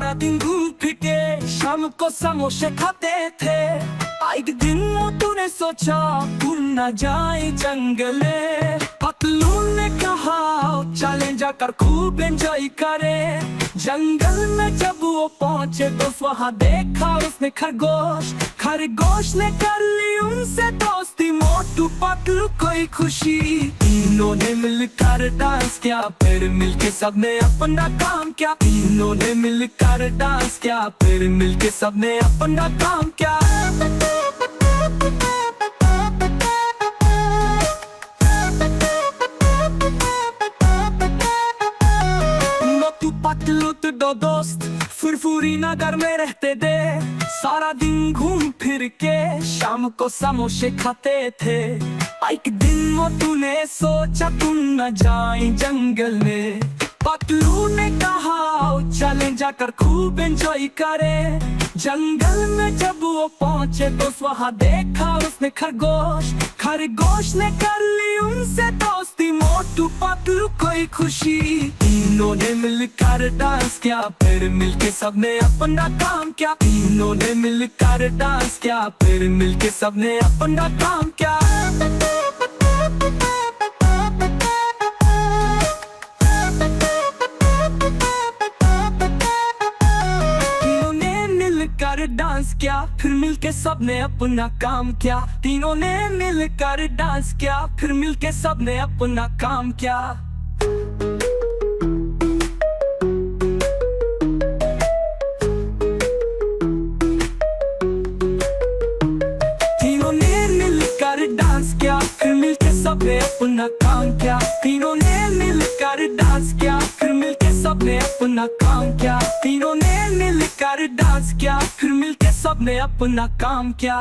सारा दिन घूम फिर के शाम को समोसे खाते थे। एक दिन तूने सोचा तू न जाए जंगले, पतलू ने कहा चले जाकर खूब एंजॉय करे। जंगल में जब वो पहुंचे तो वहाँ देखा उसने खरगोश। खरगोश ने कर ली उनसे दोस्ती, मोटू पतलू कोई खुशी। तीनों ने मिलकर डांस किया, फिर मिलके सबने अपना काम किया। तीनों ने मिलकर डांस किया, फिर मिलके सबने अपना काम किया। मोटू पतलू तो दो दोस्त फुरफुरी नगर में रहते थे। सारा दिन घूम फिर के शाम को समोसे खाते थे। एक दिन मोटू ने सोचा तुम न जाए जंगल में, पतलू ने कहा चले जाकर खूब एंजॉय करे। जंगल में जब वो पहुंचे तो वहाँ देखा उसने खरगोश। खरगोश ने कर ली उनसे दोस्ती, मोटू पतलू कोई खुशी। तीनों ने मिलकर डांस किया, फिर मिलके सबने अपना काम किया। तीनों ने मिलकर डांस किया, फिर मिलके सबने अपना काम किया। डांस किया, फिर मिलके सबने अपना काम किया। तीनों ने मिलकर डांस किया, फिर मिलके सबने अपना काम किया। तीनों ने मिलकर डांस किया, फिर मिलके सबने अपना काम किया। तीनों ने मिलकर डांस किया, फिर मिलके सबने अपना काम किया। तीनों ने मिलकर डांस किया, फिर मिलके सबने अपना काम किया।